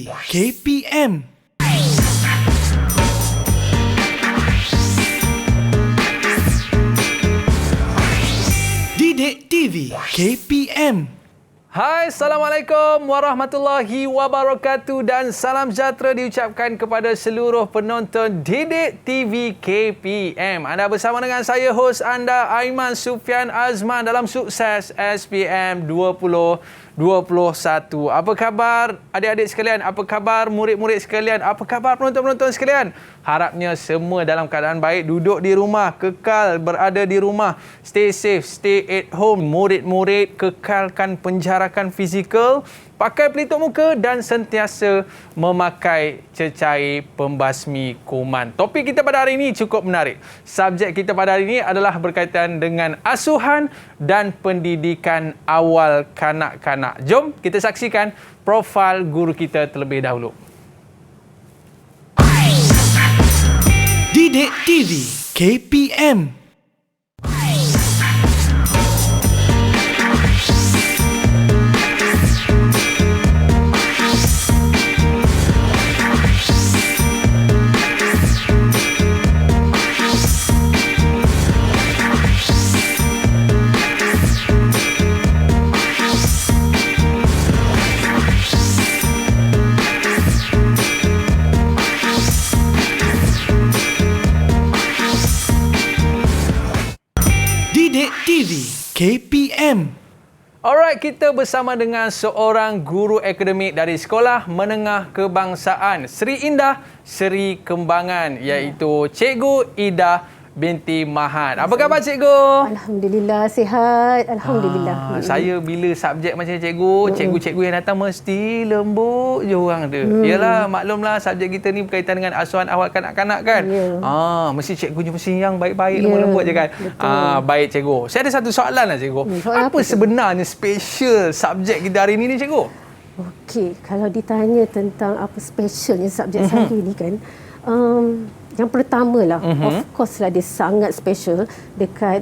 KPM. Didik TV KPM. Hai, Assalamualaikum warahmatullahi wabarakatuh dan salam sejahtera diucapkan kepada seluruh penonton Didik TV KPM. Anda bersama dengan saya, hos anda Aiman Sufian Azman dalam Sukses SPM 2021. Apa khabar adik-adik sekalian? Apa khabar murid-murid sekalian? Apa khabar penonton-penonton sekalian? Harapnya semua dalam keadaan baik, duduk di rumah, kekal berada di rumah. Stay safe, stay at home. Murid-murid kekalkan penjarakan fizikal, pakai pelitup muka dan sentiasa memakai cecair pembasmi kuman. Topik kita pada hari ini cukup menarik. Subjek kita pada hari ini adalah berkaitan dengan asuhan dan pendidikan awal kanak-kanak. Jom kita saksikan profil guru kita terlebih dahulu. Didik TV KPM. Didik TV KPM. Alright, kita bersama dengan seorang guru akademik dari Sekolah Menengah Kebangsaan Seri Indah Seri Kembangan, iaitu Cikgu Ida binti Mahat. Apa khabar cikgu? Alhamdulillah sihat. Alhamdulillah. Saya bila subjek macam cikgu-cikgu yang datang mesti lembut je orang tu. Yalah, maklumlah subjek kita ni berkaitan dengan asuhan awal kanak-kanak kan. Mesti cikgunya mesti yang baik-baik, lembut je kan. Baik cikgu. Saya ada satu soalan lah cikgu. Apa sebenarnya special subjek kita hari ni cikgu? Okey, kalau ditanya tentang apa specialnya subjek saya ni kan, yang pertama lah, of course lah dia sangat special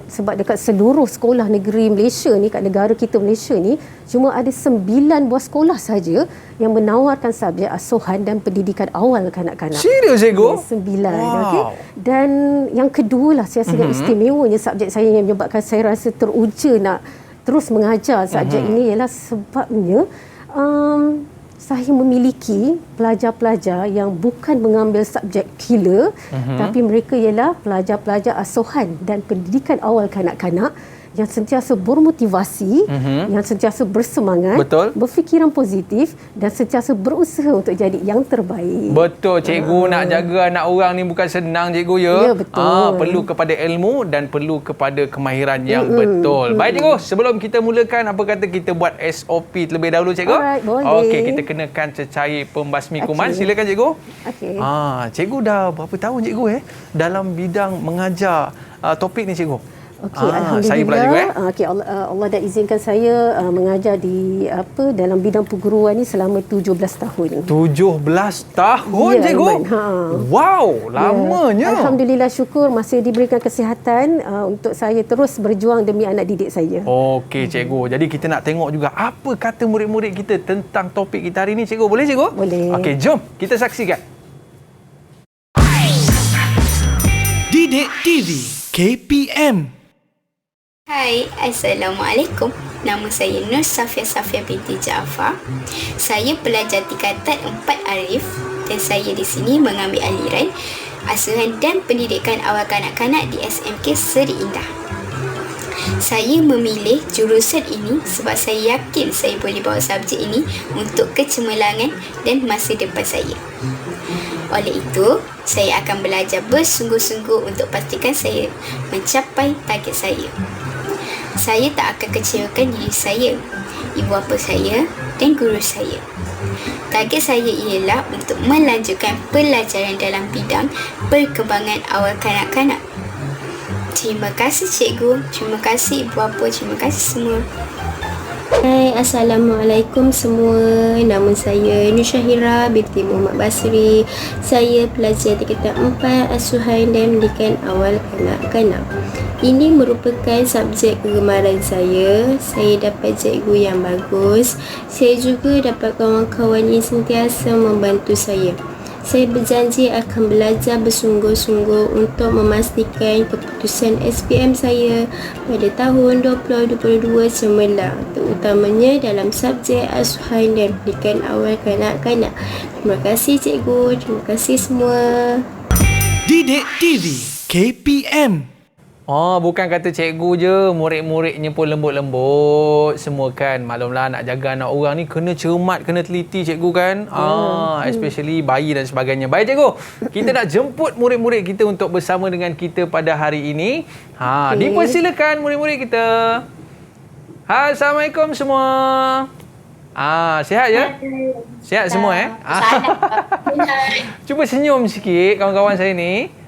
sebab dekat seluruh sekolah negeri Malaysia ni, kat negara kita Malaysia ni, cuma ada 9 buah sekolah saja yang menawarkan subjek asuhan dan pendidikan awal kanak-kanak. Serius cikgu? 9. Okay? Dan yang kedua lah, saya sangat istimewanya subjek saya yang menyebabkan saya rasa teruja nak terus mengajar subjek ini ialah sebabnya saya memiliki pelajar-pelajar yang bukan mengambil subjek killer, tapi mereka ialah pelajar-pelajar asuhan dan pendidikan awal kanak-kanak yang sentiasa bermotivasi, yang sentiasa bersemangat, berfikiran positif dan sentiasa berusaha untuk jadi yang terbaik. Betul cikgu, nak jaga anak orang ni bukan senang cikgu ya. Ya betul. Perlu kepada ilmu dan perlu kepada kemahiran yang betul. Baik cikgu, sebelum kita mulakan, apa kata kita buat SOP terlebih dahulu cikgu? Alright, boleh. Okey, kita kenakan cecair pembasmi kuman. Silakan cikgu. Okey. Cikgu dah berapa tahun cikgu dalam bidang mengajar topik ni cikgu? Okey, alhamdulillah. Saya pula juga Okey, Allah dah izinkan saya mengajar di dalam bidang perguruan ni selama 17 tahun. 17 tahun cikgu? Wow, lamanya. Alhamdulillah, syukur masih diberikan kesihatan untuk saya terus berjuang demi anak didik saya. Okey cikgu. Jadi kita nak tengok juga apa kata murid-murid kita tentang topik kita hari ni cikgu. Boleh cikgu? Boleh. Okey, jom kita saksikan. Didik TV KPM. Hai, Assalamualaikum. Nama saya Nur Safia binti Jaafar. Saya pelajar tingkatan 4 Arif dan saya di sini mengambil aliran asuhan dan pendidikan awal kanak-kanak di SMK Seri Indah. Saya memilih jurusan ini sebab saya yakin saya boleh bawa subjek ini untuk kecemerlangan dan masa depan saya. Oleh itu, saya akan belajar bersungguh-sungguh untuk pastikan saya mencapai target saya. Saya tak akan kecewakan diri saya, ibu bapa saya dan guru saya. Target saya ialah untuk melanjutkan pelajaran dalam bidang perkembangan awal kanak-kanak. Terima kasih cikgu, terima kasih ibu bapa, terima kasih semua. Hai, Assalamualaikum semua. Nama saya Nur Syahira binti Muhammad Basri. Saya pelajar tingkatan 4 asuhan dan pendidikan awal kanak-kanak. Ini merupakan subjek kegemaran saya. Saya dapat cikgu yang bagus. Saya juga dapat kawan-kawan yang sentiasa membantu saya. Saya berjanji akan belajar bersungguh-sungguh untuk memastikan keputusan SPM saya pada tahun 2022 cemerlang, terutamanya dalam subjek asuhan dan pendidikan awal kanak-kanak. Terima kasih cikgu, terima kasih semua. Didik TV KPM. Oh, bukan kata cikgu je, murid-muridnya pun lembut-lembut semua kan. Maklumlah nak jaga anak orang ni kena cermat, kena teliti cikgu kan. Especially bayi dan sebagainya. Baik cikgu, kita nak jemput murid-murid kita untuk bersama dengan kita pada hari ini. Dipersilakan murid-murid kita. Hai, Assalamualaikum semua. Sihat ya? Sihat semua Cuba senyum sikit kawan-kawan saya ni.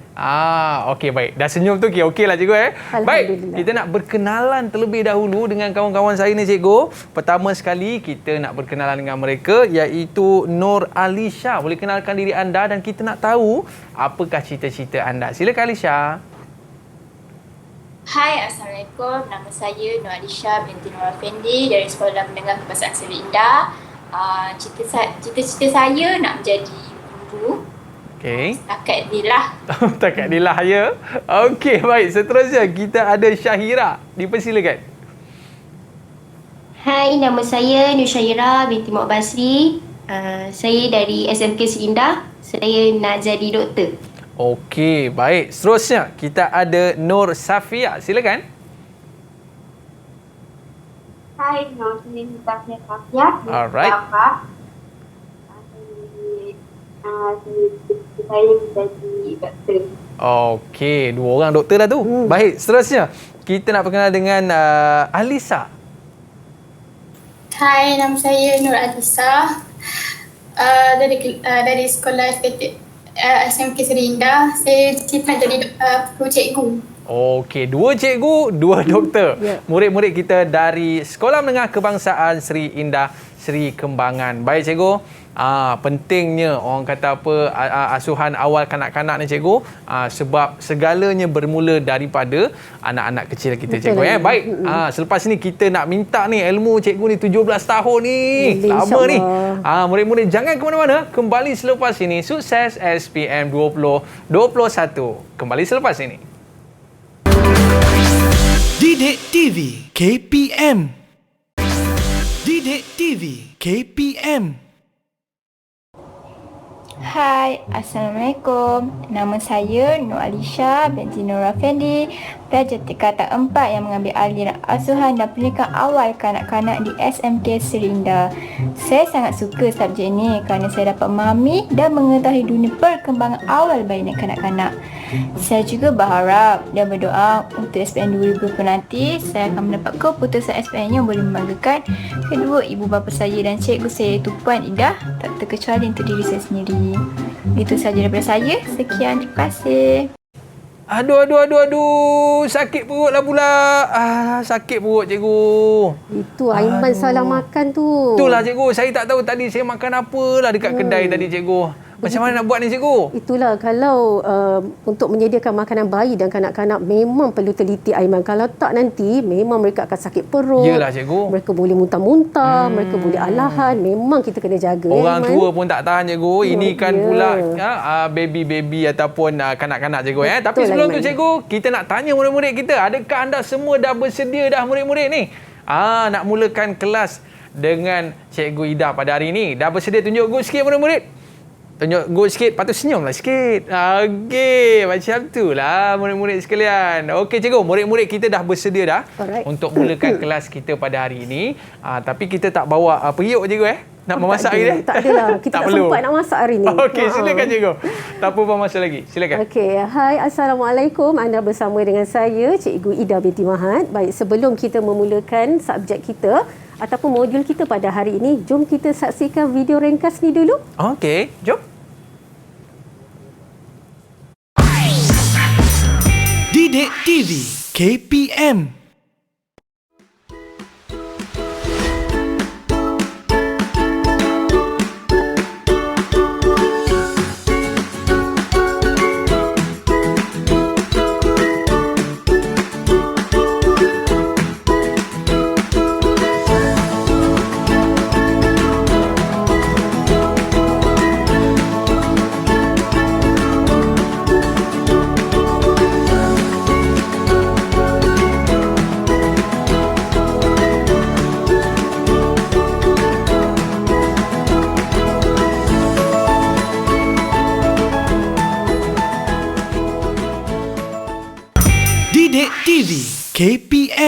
Okey baik. Dah senyum tu okey lah cikgu Baik, kita nak berkenalan terlebih dahulu dengan kawan-kawan saya ni cikgu. Pertama sekali kita nak berkenalan dengan mereka iaitu Nur Alisha. Boleh kenalkan diri anda dan kita nak tahu apakah cita-cita anda. Silakan Alisha. Hai, Assalamualaikum. Nama saya Nur Alisha binti Nur Effendi dari Sekolah Menengah Kebangsaan Seri Indah. Cita-cita saya nak menjadi guru. Okey. Takat ni lah. Takat ni lah ya. Okey, baik. Seterusnya kita ada Syahira. Dipersilakan. Hai, nama saya Nur Syahira binti Mak Basri. Saya dari SMK Seri Indah. Saya nak jadi doktor. Okey, baik. Seterusnya kita ada Nur Safia. Silakan. Hai, nama saya Safia. Alright. Saya menjadi doktor. Okey, dua orang doktor dah tu. Baik, seterusnya kita nak perkenal dengan Alisa. Hai, nama saya Nur Alisa. Dari sekolah SMK Seri Indah. Saya cita nak jadi cikgu. Okey, dua cikgu, dua doktor. Murid-murid kita dari Sekolah Menengah Kebangsaan Seri Indah, Seri Kembangan. Baik cikgu. Pentingnya orang kata apa asuhan awal kanak-kanak ni cikgu, sebab segalanya bermula daripada anak-anak kecil kita cikgu. Baik, selepas ni kita nak minta ni ilmu cikgu ni 17 tahun ni. Lama ni. Murid-murid jangan ke mana-mana, kembali selepas ini. Sukses SPM 2021. Kembali selepas ini. Didik TV KPM. Didik TV KPM. Hai, Assalamualaikum. Nama saya Nur Alisha binti Nur Effendi, pelajar tingkatan 4 yang mengambil aliran asuhan dan pendidikan awal kanak-kanak di SMK Seri Indah. Saya sangat suka subjek ini kerana saya dapat memahami dan mengetahui dunia perkembangan awal bayi dan kanak-kanak. Saya juga berharap dan berdoa untuk SPM 2020 nanti saya akan mendapat keputusan SPM yang boleh membanggakan kedua ibu bapa saya dan cikgu saya iaitu Puan Ida, tak terkecuali untuk diri saya sendiri. Itu sahaja daripada saya. Sekian, terima kasih. Aduh. Sakit perut lah pula. Sakit perut cikgu. Itu Aiman salah makan tu. Itulah cikgu. Saya tak tahu tadi saya makan apalah dekat kedai tadi cikgu. Macam mana nak buat ni cikgu? Itulah kalau untuk menyediakan makanan bayi dan kanak-kanak memang perlu teliti Aiman. Kalau tak nanti memang mereka akan sakit perut. Yelah cikgu. Mereka boleh muntah-muntah, mereka boleh alahan. Memang kita kena jaga. Orang Aiman. tua pun tak tahan cikgu. Ini kan pula baby-baby ataupun kanak-kanak cikgu. Tapi sebelum tu cikgu, kita nak tanya murid-murid kita. Adakah anda semua dah bersedia dah murid-murid ni? Nak mulakan kelas dengan Cikgu Ida pada hari ini. Dah bersedia? Tunjuk good sikit murid-murid. Tunjuk good sikit. Patut senyumlah sikit. Okey, macam tu lah murid-murid sekalian. Okey cikgu, murid-murid kita dah bersedia dah untuk mulakan kelas kita pada hari ini. Tapi kita tak bawa periuk cikgu nak memasak hari ni? Tak adalah. Kita tak sempat nak masak hari ni. Okey, silakan cikgu. Tak apa masa lagi. Silakan. Okey, hai, Assalamualaikum. Anda bersama dengan saya, Cikgu Ida binti Mahat. Baik, sebelum kita memulakan subjek kita ataupun modul kita pada hari ini, jom kita saksikan video ringkas ni dulu. Okey, jom. Didik TV KPM.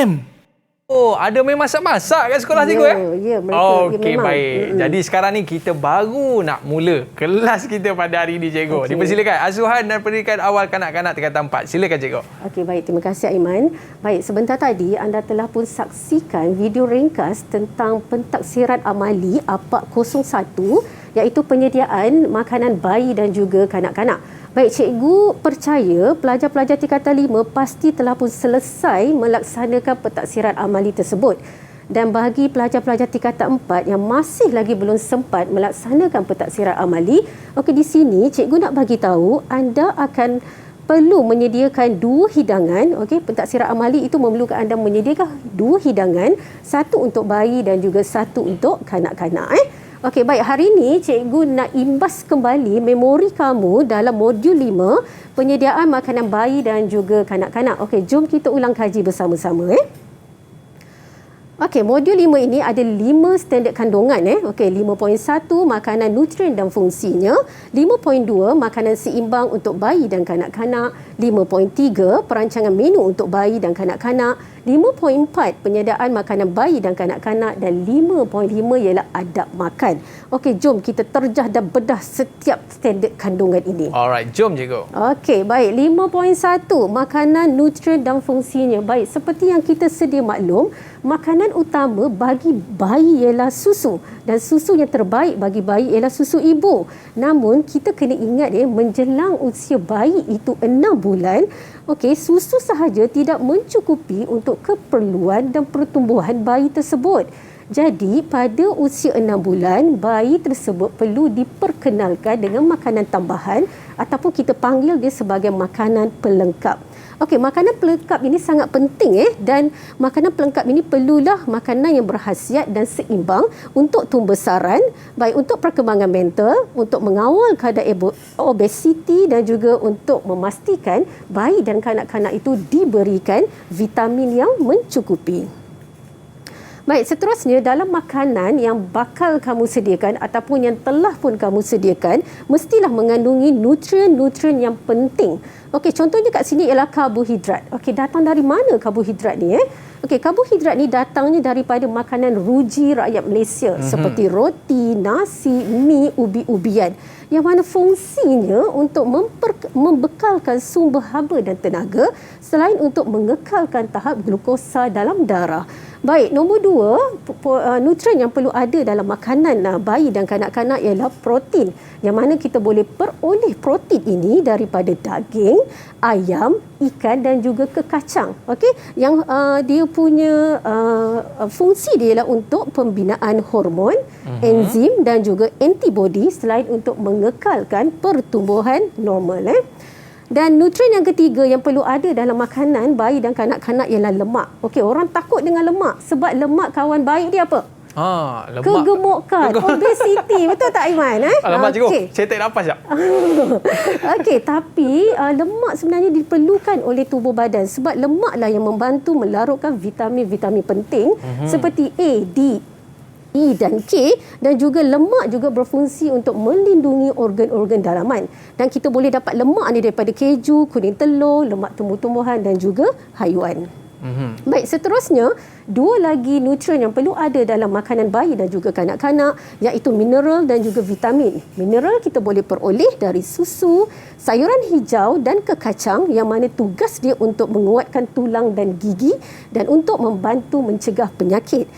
KPM. Oh, ada main masak-masak kat sekolah cikgu Ya, mereka Okey, memang. baik. Jadi sekarang ni kita baru nak mula kelas kita pada hari ini cikgu. Dipersilakan asuhan dan pendidikan awal kanak-kanak tingkatan 4. Silakan cikgu. Okey, baik. Terima kasih Aiman. Baik, sebentar tadi anda telah pun saksikan video ringkas tentang pentaksiran amali APAK 01 iaitu penyediaan makanan bayi dan juga kanak-kanak. Baik, cikgu percaya pelajar-pelajar tingkatan 5 pasti telah pun selesai melaksanakan pentaksiran amali tersebut. Dan bagi pelajar-pelajar tingkatan 4 yang masih lagi belum sempat melaksanakan pentaksiran amali, okey, di sini cikgu nak bagi tahu anda akan perlu menyediakan 2 hidangan. Okey, pentaksiran amali itu memerlukan anda menyediakan 2 hidangan, satu untuk bayi dan juga satu untuk kanak-kanak. Okey, baik. Hari ini cikgu nak imbas kembali memori kamu dalam modul 5 penyediaan makanan bayi dan juga kanak-kanak. Okey, jom kita ulang kaji bersama-sama. Okey, modul 5 ini ada 5 standard kandungan. Okey, 5.1 makanan nutrien dan fungsinya, 5.2 makanan seimbang untuk bayi dan kanak-kanak, 5.3 perancangan menu untuk bayi dan kanak-kanak, 5.4 penyediaan makanan bayi dan kanak-kanak dan 5.5 ialah adab makan. Okey, jom kita terjah dan bedah setiap standard kandungan ini. Alright, jom cikgu. Okey, baik. 5.1 makanan nutrien dan fungsinya. Baik, seperti yang kita sedia maklum, makanan utama bagi bayi ialah susu dan susu yang terbaik bagi bayi ialah susu ibu. Namun kita kena ingat menjelang usia bayi itu 6 bulan, okey, susu sahaja tidak mencukupi untuk keperluan dan pertumbuhan bayi tersebut. Jadi pada usia 6 bulan, bayi tersebut perlu diperkenalkan dengan makanan tambahan ataupun kita panggil dia sebagai makanan pelengkap. Okey, makanan pelengkap ini sangat penting dan makanan pelengkap ini perlulah makanan yang berkhasiat dan seimbang untuk tumbesaran, baik untuk perkembangan mental, untuk mengawal keadaan obesiti dan juga untuk memastikan bayi dan kanak-kanak itu diberikan vitamin yang mencukupi. Baik, seterusnya dalam makanan yang bakal kamu sediakan ataupun yang telah pun kamu sediakan mestilah mengandungi nutrien-nutrien yang penting. Okey, contohnya kat sini ialah karbohidrat. Okey, datang dari mana karbohidrat ni? Okey, karbohidrat ni datangnya daripada makanan ruji rakyat Malaysia seperti roti, nasi, mi, ubi-ubian yang mana fungsinya untuk membekalkan sumber haba dan tenaga selain untuk mengekalkan tahap glukosa dalam darah. Baik, nombor 2, nutrien yang perlu ada dalam makanan bayi dan kanak-kanak ialah protein. Yang mana kita boleh peroleh protein ini daripada daging, ayam, ikan dan juga kekacang. Okey, yang dia punya fungsi dia ialah untuk pembinaan hormon, enzim dan juga antibody selain untuk mengekalkan pertumbuhan normal. Dan nutrien yang ketiga yang perlu ada dalam makanan bayi dan kanak-kanak ialah lemak. Okey, orang takut dengan lemak sebab lemak kawan baik dia apa? Lemak. Kegemukan, obesiti. Betul tak Aiman? Alamak cikgu, saya tak nafas tak? Okey, tapi lemak sebenarnya diperlukan oleh tubuh badan sebab lemaklah yang membantu melarutkan vitamin-vitamin penting seperti A, D, E dan K, dan juga lemak juga berfungsi untuk melindungi organ-organ dalaman. Dan kita boleh dapat lemak ni daripada keju, kuning telur, lemak tumbuh-tumbuhan dan juga haiwan. Baik, seterusnya 2 lagi nutrien yang perlu ada dalam makanan bayi dan juga kanak-kanak iaitu mineral dan juga vitamin. Mineral kita boleh peroleh dari susu, sayuran hijau dan kekacang yang mana tugas dia untuk menguatkan tulang dan gigi dan untuk membantu mencegah penyakit.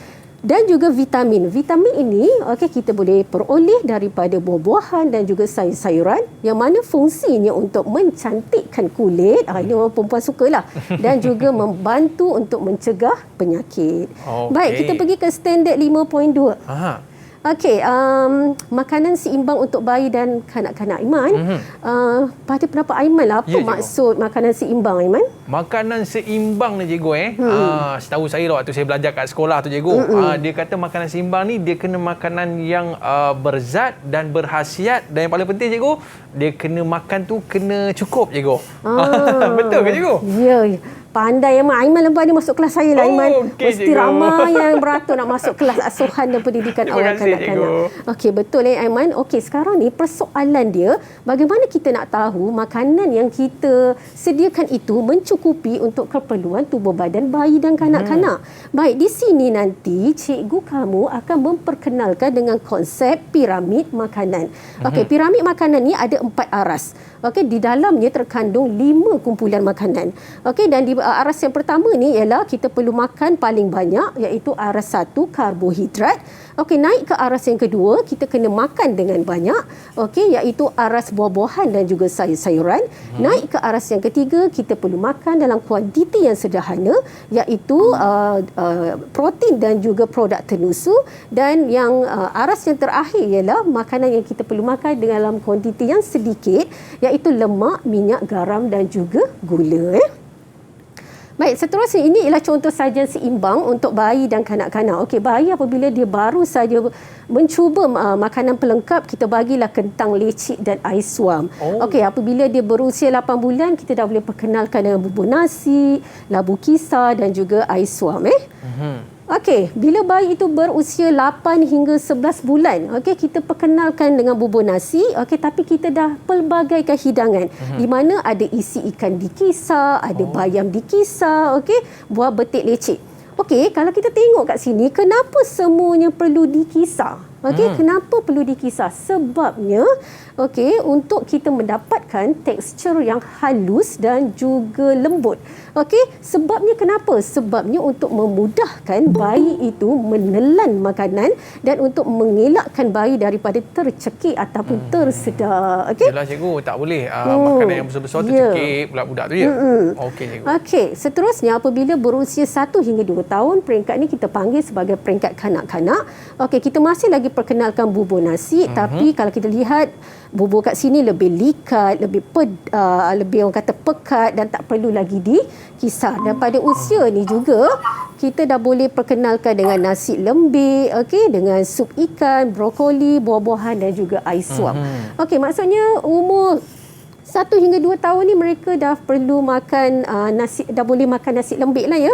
Dan juga vitamin. Vitamin ini kita boleh peroleh daripada buah-buahan dan juga sayur-sayuran yang mana fungsinya untuk mencantikkan kulit. Ini orang perempuan sukalah. Dan juga membantu untuk mencegah penyakit. Baik, kita pergi ke standard 5.2. Okey, makanan seimbang untuk bayi dan kanak-kanak. Aiman, pada pendapat Aiman lah, apa maksud makanan seimbang, Aiman? Makanan seimbang ni cikgu setahu saya waktu saya belajar kat sekolah tu cikgu, dia kata makanan seimbang ni dia kena makanan yang berzat dan berkhasiat dan yang paling penting cikgu, dia kena makan tu kena cukup cikgu. Betul ke cikgu? Ya. Pandai Aiman lepas ni masuk kelas saya lah Aiman. Okey, Mesti cikgu. ramai yang beratur nak masuk kelas asuhan dan pendidikan Terima awal kasih, kanak-kanak. cikgu. Okey, betul Aiman. Okey, sekarang ni persoalan dia, bagaimana kita nak tahu makanan yang kita sediakan itu mencukupi untuk keperluan tubuh badan bayi dan kanak-kanak. Baik, di sini nanti cikgu kamu akan memperkenalkan dengan konsep piramid makanan. Okey, piramid makanan ni ada 4 aras. Okey, di dalamnya terkandung 5 kumpulan makanan. Okey, dan di aras yang pertama ni ialah kita perlu makan paling banyak, iaitu aras 1 karbohidrat. Okey, naik ke aras yang kedua, kita kena makan dengan banyak. Okey, iaitu aras buah-buahan dan juga sayur-sayuran. Naik ke aras yang ketiga, kita perlu makan dalam kuantiti yang sederhana, iaitu protein dan juga produk tenusu. Dan yang aras yang terakhir ialah makanan yang kita perlu makan dalam kuantiti yang sedikit, iaitu lemak, minyak, garam dan juga gula. Baik, seterusnya ini ialah contoh sajian seimbang untuk bayi dan kanak-kanak. Okey, bayi apabila dia baru saja mencuba makanan pelengkap, kita bagilah kentang lecik dan air suam. Okey, apabila dia berusia 8 bulan, kita dah boleh perkenalkan dengan bubur nasi, labu kisar dan juga air suam. Okey, bila bayi itu berusia 8 hingga 11 bulan, okey, kita perkenalkan dengan bubur nasi, okey, tapi kita dah pelbagaikan hidangan di mana ada isi ikan dikisar, ada bayam dikisar, okey, buah betik lecik. Okey, kalau kita tengok kat sini, kenapa semuanya perlu dikisar? Okey, kenapa perlu dikisar? Sebabnya, okey, untuk kita mendapatkan tekstur yang halus dan juga lembut. Okey, sebabnya kenapa? Sebabnya untuk memudahkan bayi itu menelan makanan dan untuk mengelakkan bayi daripada tercekik ataupun tersedak. Okey. Yalah cikgu, tak boleh makanan yang besar-besar tercekik pula budak tu je. Okey cikgu. Okey, seterusnya apabila berusia 1 hingga 2 tahun, peringkat ni kita panggil sebagai peringkat kanak-kanak. Okey, kita masih lagi perkenalkan bubur nasi, tapi kalau kita lihat bubur kat sini lebih likat, lebih orang kata pekat dan tak perlu lagi dikisar. Dan pada usia ni juga kita dah boleh perkenalkan dengan nasi lembik, okey, dengan sup ikan, brokoli, buah-buahan dan juga air suam. Okey, maksudnya umur 1 hingga 2 tahun ni mereka dah perlu makan nasi, dah boleh makan nasi lembik lah ya.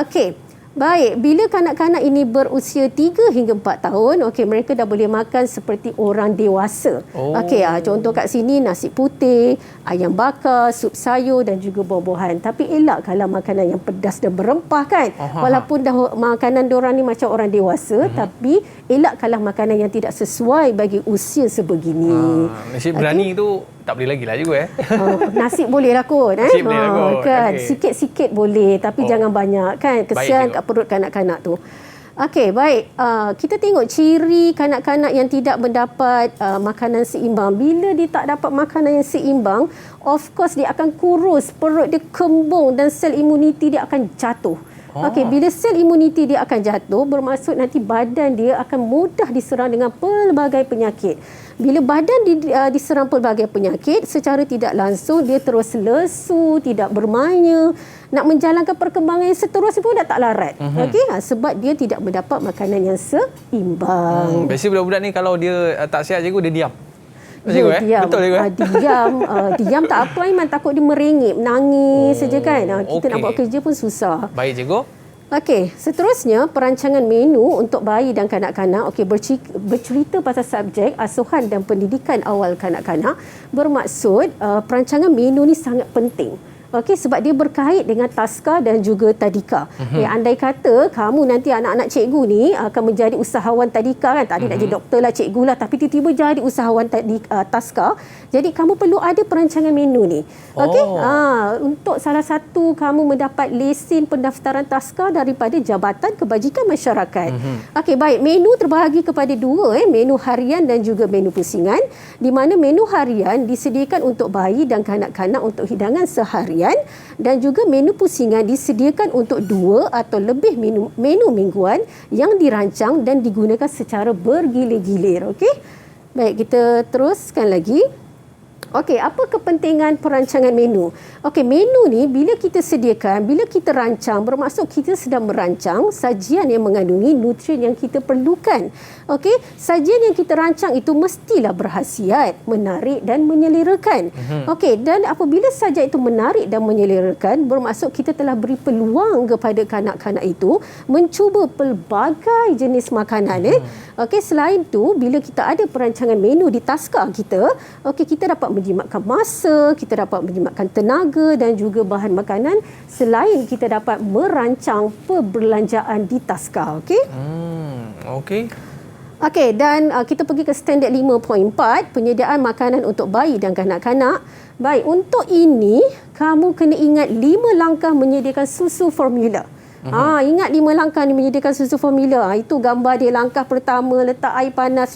Okey. Baik, bila kanak-kanak ini berusia 3 hingga 4 tahun, okey, mereka dah boleh makan seperti orang dewasa. Okey, contoh kat sini nasi putih, ayam bakar, sup sayur dan juga buah-buahan. Tapi elakkanlah makanan yang pedas dan berempah kan. Walaupun dah makanan diorang ni macam orang dewasa, tapi elakkanlah makanan yang tidak sesuai bagi usia sebegini. Nasi berani tu tak boleh lagi lah juga nasi boleh lah kot. Nasi boleh lah kot. Kan? Sikit-sikit boleh, tapi jangan banyak kan. Kesian kat perut kanak-kanak tu. Okey, baik. Kita tengok ciri kanak-kanak yang tidak mendapat makanan seimbang. Bila dia tak dapat makanan yang seimbang, of course dia akan kurus, perut dia kembung dan sel imuniti dia akan jatuh. Okey, bila sel imuniti dia akan jatuh, bermaksud nanti badan dia akan mudah diserang dengan pelbagai penyakit. Bila badan diserang pelbagai penyakit, secara tidak langsung dia terus lesu, tidak bermaya, nak menjalankan perkembangan yang seterusnya pun dah tak larat. Okey, sebab dia tidak mendapat makanan yang seimbang. Biasanya budak-budak ni kalau dia tak sihat cikgu, dia diam. Dia diam. Betul cikgu? Diam tak apa Aiman, takut dia merengek, menangis saja kan. Kita nak buat kerja pun susah. Baik cikgu. Okey, seterusnya perancangan menu untuk bayi dan kanak-kanak. Okey, bercerita pasal subjek asuhan dan pendidikan awal kanak-kanak, bermaksud perancangan menu ni sangat penting. Okey, sebab dia berkait dengan taska dan juga tadika. Andai kata kamu nanti anak-anak cikgu ni akan menjadi usahawan tadika kan, tadi nak jadi doktor lah, cikgu lah, tapi tiba-tiba jadi usahawan taska. Jadi kamu perlu ada perancangan menu ni. Okey, untuk salah satu kamu mendapat lesen pendaftaran taska daripada Jabatan Kebajikan Masyarakat. Okey, baik, menu terbahagi kepada 2, menu harian dan juga menu pusingan, di mana menu harian disediakan untuk bayi dan kanak-kanak untuk hidangan seharian, dan juga menu pusingan disediakan untuk 2 atau lebih menu mingguan yang dirancang dan digunakan secara bergilir-gilir. Okey, baik, kita teruskan lagi. Okey, apa kepentingan perancangan menu? Okey, menu ni bila kita sediakan, bila kita rancang, bermaksud kita sedang merancang sajian yang mengandungi nutrien yang kita perlukan. Okey, sajian yang kita rancang itu mestilah berhasiat, menarik dan menyelerakan. Okey, dan apabila sajian itu menarik dan menyelerakan, bermaksud kita telah beri peluang kepada kanak-kanak itu mencuba pelbagai jenis makanan. Okey, selain tu bila kita ada perancangan menu di taskar kita, okey, kita dapat menjimatkan masa, kita dapat menjimatkan tenaga dan juga bahan makanan selain kita dapat merancang perbelanjaan di taskar. Okey? Okey. Okey, dan kita pergi ke standard 5.4, penyediaan makanan untuk bayi dan kanak-kanak. Baik, untuk ini kamu kena ingat 5 langkah menyediakan susu formula. Ingat 5 langkah ni menyediakan susu formula. Itu gambar dia. Langkah pertama, letak air panas,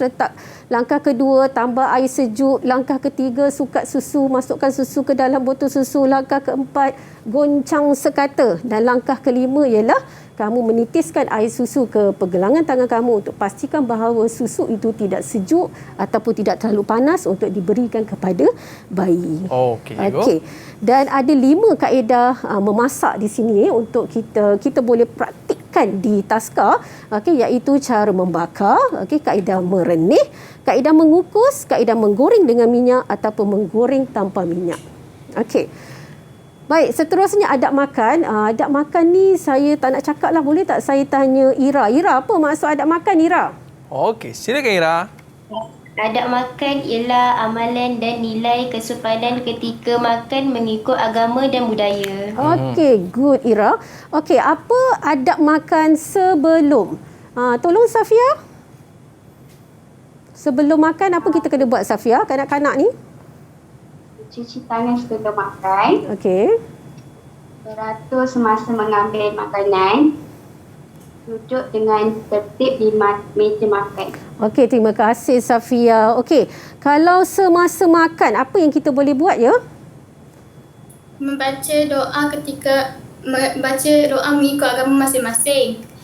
langkah kedua, tambah air sejuk. Langkah ketiga, sukat susu, masukkan susu ke dalam botol susu. Langkah keempat, goncang sekata. Dan langkah kelima ialah kamu menitiskan air susu ke pergelangan tangan kamu untuk pastikan bahawa susu itu tidak sejuk ataupun tidak terlalu panas untuk diberikan kepada bayi. Okey. Dan ada 5 kaedah memasak di sini untuk kita boleh praktikkan di taskar, okey, iaitu cara membakar, okey, kaedah merenih, kaedah mengukus, kaedah menggoreng dengan minyak ataupun menggoreng tanpa minyak. Okey. Baik, seterusnya adab makan. Adab makan ni saya tak nak cakap lah. Boleh tak saya tanya Ira? Ira, apa maksud adab makan, Ira? Okey, silakan Ira. Adab makan ialah amalan dan nilai kesopanan ketika makan mengikut agama dan budaya. Okey, good Ira. Okey, apa adab makan sebelum? Tolong Safia. Sebelum makan apa kita kena buat, Safia, kanak-kanak ni? Cuci tangan setelah makan. Okey. Beratur semasa mengambil makanan. Duduk dengan tertib di meja makan. Okey, terima kasih Safia. Okey, kalau semasa makan, apa yang kita boleh buat ya? Membaca doa membaca doa mengikut agama masing-masing.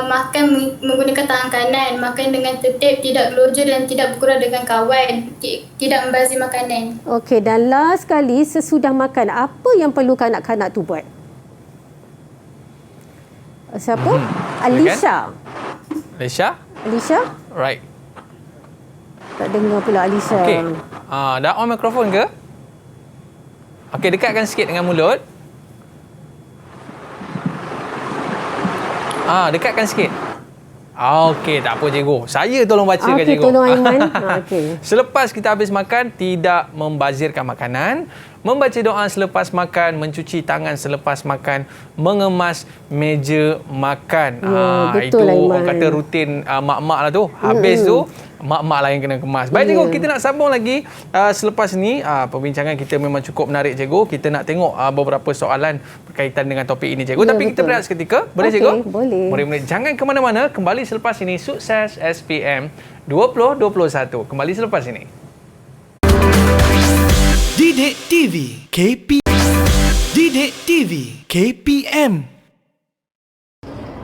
Makan menggunakan tangan kanan, makan dengan tertib, tidak gelojoh dan tidak bergurau dengan kawan, tidak membazir makanan. Okey, dan last sekali sesudah makan, apa yang perlu kanak-kanak tu buat? Siapa? Alisha. Alisha? Right. Tak dengar pula Alisha. Okey. Dah on mikrofon ke? Okey, dekatkan sikit dengan mulut. Dekatkan sikit. Okey, tak apa cikgu. Saya tolong bacakan cikgu. Okey, tolong Aiman. Okey. Selepas kita habis makan, tidak membazirkan makanan. Membaca doa selepas makan, mencuci tangan selepas makan, mengemas meja makan. Betul, itu Aiman. orang kata rutin mak-mak lah tu. Habis tu, mak-mak lah yang kena kemas. Baik cikgu, kita nak sambung lagi. Selepas ni, perbincangan kita memang cukup menarik cikgu. Kita nak tengok beberapa soalan berkaitan dengan topik ini cikgu. Tapi kita berehat seketika. Boleh cikgu? Boleh. Jangan ke mana-mana. Kembali selepas ini, Sukses SPM 2021. Kembali selepas ini. Didik TV KP Didik TV KPM.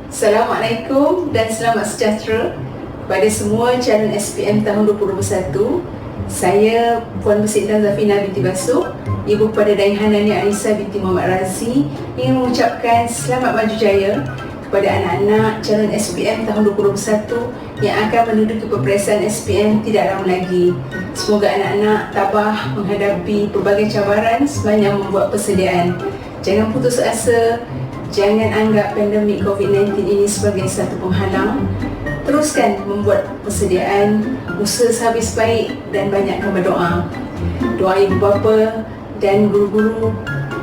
Assalamualaikum dan selamat sejahtera kepada semua calon SPM tahun 2021. Saya Puan Bersintan Zafina binti Basuh, ibu kepada Daihan Nani Anissa binti Muhammad Razi, ingin mengucapkan selamat maju jaya kepada anak-anak calon SPM tahun 2021 yang akan menduduki peperiksaan SPM tidak lama lagi. Semoga anak-anak tabah menghadapi pelbagai cabaran sepanjang membuat persediaan. Jangan putus asa, jangan anggap pandemik COVID-19 ini sebagai satu penghalang. Teruskan membuat persediaan, usaha sehabis baik dan banyakkan berdoa. Doa ibu bapa dan guru-guru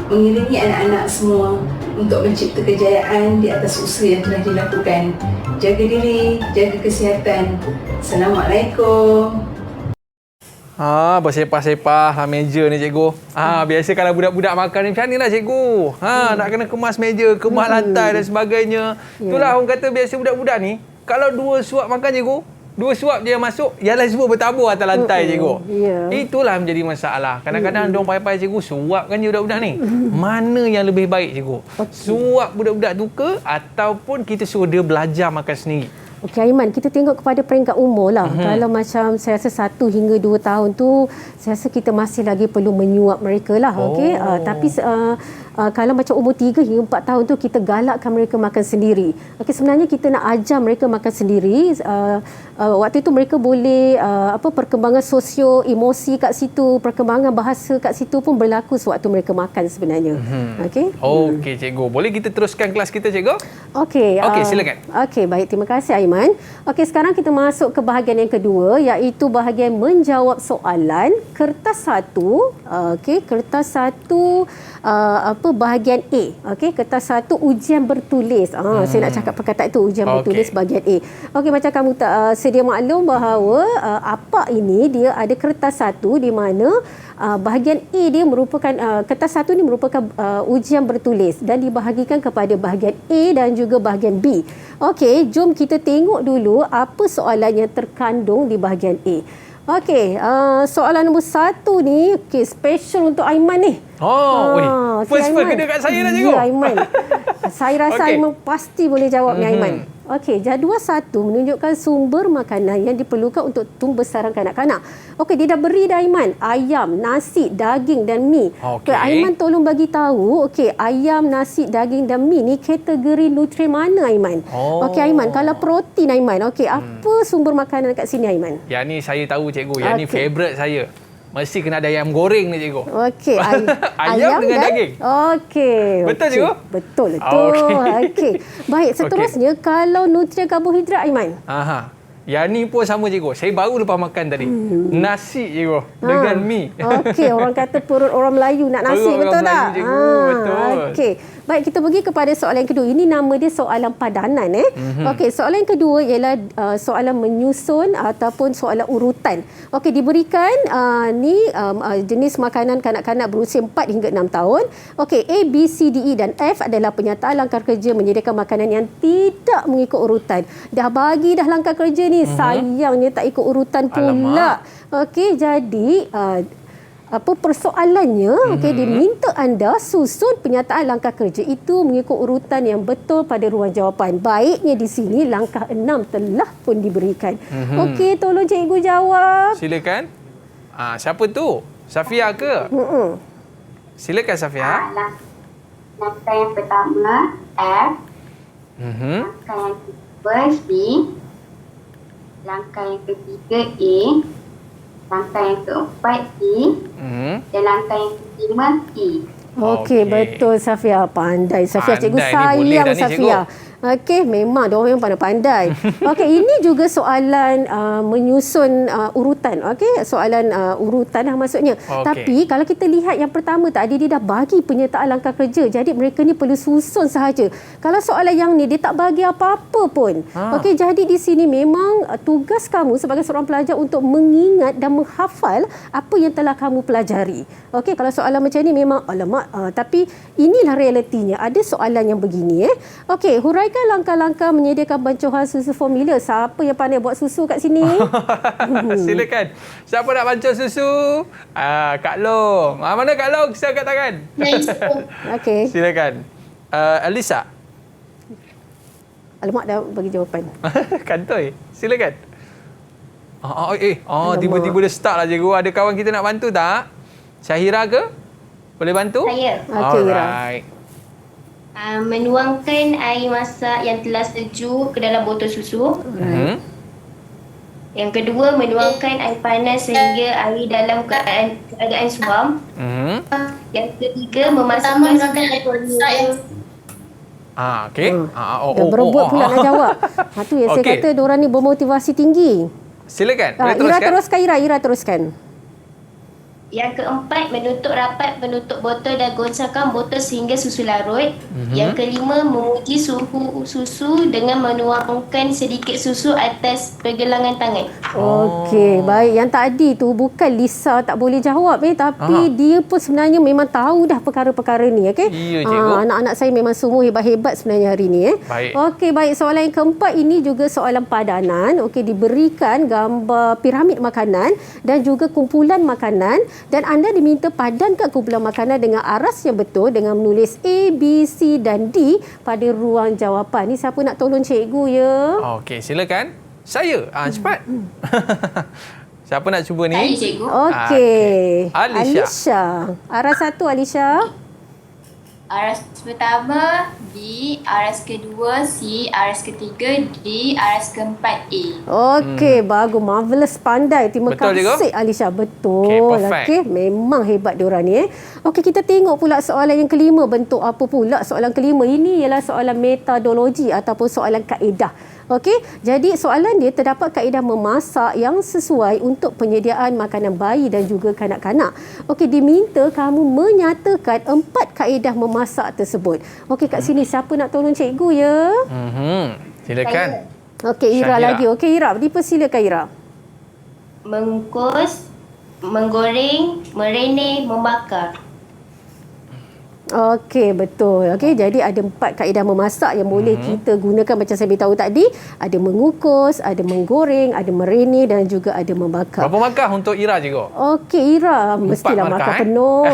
mengiringi anak-anak semua untuk mencipta kejayaan di atas usaha yang telah dilakukan. Jaga diri, jaga kesihatan. Assalamualaikum. Bersepah-sepah lah meja ni cikgu. Biasa kalau budak-budak makan ni macam ni lah cikgu. Nak kena kemas meja, kemas lantai dan sebagainya. Itulah orang kata biasa budak-budak ni, kalau 2 suap makan cikgu, 2 suap je yang masuk, yang lain semua bertabur atas lantai cikgu. Itulah menjadi masalah. Kadang-kadang dong payah-payah cikgu, suapkan je budak-budak ni. Mana yang lebih baik cikgu? Suap budak-budak tu ke ataupun kita suruh dia belajar makan sendiri? Okey Aiman, kita tengok kepada peringkat umur lah. Kalau macam saya rasa 1 hingga 2 tahun tu, saya rasa kita masih lagi perlu menyuap mereka lah. Okey, tapi kalau macam umur 3 hingga 4 tahun tu, kita galakkan mereka makan sendiri. Okey, sebenarnya kita nak ajar mereka makan sendiri. Waktu itu mereka boleh perkembangan sosio emosi kat situ, perkembangan bahasa kat situ pun berlaku sewaktu mereka makan sebenarnya. Okey. Okey cikgu, boleh kita teruskan kelas kita cikgu? Okey. Okey, silakan. Okey, baik, terima kasih Aiman. Okey, sekarang kita masuk ke bahagian yang kedua, iaitu bahagian menjawab soalan kertas 1. Okey, kertas 1 bahagian A. Okey, kertas 1 ujian bertulis. Saya nak cakap perkataan itu, ujian bertulis bahagian A. Okey, macam kamu sedia maklum bahawa apa ini, dia ada kertas 1 di mana bahagian A dia merupakan kertas 1 ni merupakan ujian bertulis dan dibahagikan kepada bahagian A dan juga bahagian B. Okey, jom kita tengok dulu apa soalan yang terkandung di bahagian A. Okey, soalan nombor 1 ni, okey, special untuk Aiman ni. First kena kat saya dah cikgu. Ya, Aiman. Saya rasa Aiman pasti boleh jawab ni Aiman. Okey, jadual 1 menunjukkan sumber makanan yang diperlukan untuk tumbuh sarang kanak-kanak. Okey, dia dah beri dah Aiman. Ayam, nasi, daging dan mi. Okey, Aiman tolong bagi tahu, okey, ayam, nasi, daging dan mi ni kategori nutrien mana Aiman? Okey Aiman, kalau protein Aiman, okey, apa sumber makanan kat sini Aiman? Yang ni saya tahu cikgu, yang ni favourite saya. Mesti kena ada ayam goreng ni cikgu. Okey, ayam dengan daging. Okey. Betul cikgu? Betul. Okey. Baik, seterusnya kalau nutrien karbohidrat Aiman. Yang ni pun sama cikgu. Saya baru lepas makan tadi. Nasi cikgu dengan mi. Okey, orang kata perut orang Melayu nak nasi, betul tak? Betul. Okey. Baik, kita pergi kepada soalan yang kedua. Ini nama dia soalan padanan. Okey, soalan yang kedua ialah soalan menyusun ataupun soalan urutan. Okey, diberikan jenis makanan kanak-kanak berusia 4 hingga 6 tahun. Okey, A, B, C, D, E dan F adalah penyataan langkah kerja menyediakan makanan yang tidak mengikut urutan. Dah bagi dah langkah kerja ni, sayangnya tak ikut urutan pula. Okey, jadi persoalannya, okey, diminta anda susun penyataan langkah kerja itu mengikut urutan yang betul pada ruang jawapan. Baiknya di sini langkah 6 telah pun diberikan. Okey, tolong cikgu jawab. Silakan. Siapa tu? Safia ke? Silakan Safia. Langkah yang pertama F. Langkah yang kedua C. Langkah yang ketiga A. Langkah yang keempat D. Dan langkah yang kelima E. Okey, betul Safia. Pandai Safia. Cikgu sayang Safia. Okey, memang dia orang pandai-pandai. Okey, ini juga soalan menyusun urutan. Okey, soalan urutan lah maksudnya. Tapi kalau kita lihat yang pertama tadi, dia dah bagi penyertaan langkah kerja. Jadi mereka ni perlu susun sahaja. Kalau soalan yang ni dia tak bagi apa-apa pun. Okey, jadi di sini memang tugas kamu sebagai seorang pelajar untuk mengingat dan menghafal apa yang telah kamu pelajari. Okey, kalau soalan macam ni memang alamak, tapi inilah realitinya. Ada soalan yang begini Okey, huraikan langkah-langkah menyediakan bancuhan susu formula. Siapa yang pandai buat susu kat sini? Silakan. Siapa nak bancuh susu? Kak Long. Mana Kak Long? Saya angkat tangan. Okey. Silakan. Alisa. Alamak, dah bagi jawapan. Kantoi. Silakan. Tiba-tiba dia start lah cikgu. Ada kawan kita nak bantu tak? Syahira ke? Boleh bantu? Saya. Alright. Menuangkan air masak yang telah sejuk ke dalam botol susu. Yang kedua, menuangkan air panas sehingga air dalam keadaan suam. Yang ketiga, memasukkan air panas. Okey. Dah berebut pula nak jawab. Itu yang saya kata diorang ni bermotivasi tinggi. Silakan. Ira teruskan. Yang keempat, menutup rapat penutup botol dan goncangkan botol sehingga susu larut. Yang kelima, menguji suhu susu dengan menuangkan sedikit susu atas pergelangan tangan. Okey, baik. Yang tadi tu bukan Lisa tak boleh jawab tapi dia pun sebenarnya memang tahu dah perkara-perkara ni. Okey. Ya, cikgu. Anak-anak saya memang semua hebat-hebat sebenarnya hari ni. Baik. Okey, baik. Soalan yang keempat ini juga soalan padanan. Okey, diberikan gambar piramid makanan dan juga kumpulan makanan Dan anda diminta padankan kumpulan makanan dengan aras yang betul dengan menulis A, B, C dan D pada ruang jawapan. Ni siapa nak tolong cikgu ya? Okey, silakan. Saya. Cepat. Siapa nak cuba ni? Saya, cikgu. Okey. Alisha. Aras 1 Alisha. Aras pertama B, aras kedua C, aras ketiga D, aras keempat A. Okey, bagus. Marvelous, pandai. Terima Betul, kasih cikgu? Alisha. Betul. Okey, perfect. Memang hebat diorang ni. Okey, kita tengok pula soalan yang kelima. Bentuk apa pula soalan kelima? Ini ialah soalan metodologi ataupun soalan kaedah. Okey, jadi soalan dia terdapat kaedah memasak yang sesuai untuk penyediaan makanan bayi dan juga kanak-kanak. Okey, diminta kamu menyatakan 4 kaedah memasak tersebut. Okey, kat sini siapa nak tolong cikgu ya? Silakan. Okey, Ira Syahira. lagi. Okey, Ira, dipersilakan Ira. Mengukus, menggoreng, merenek, membakar. Okey, betul. Okey, jadi ada 4 kaedah memasak yang boleh kita gunakan macam saya beritahu tadi. Ada mengukus, ada menggoreng, ada merenek dan juga ada membakar. Berapa markah untuk Ira, cikgu? Okey, Ira, mestilah markah, markah penuh.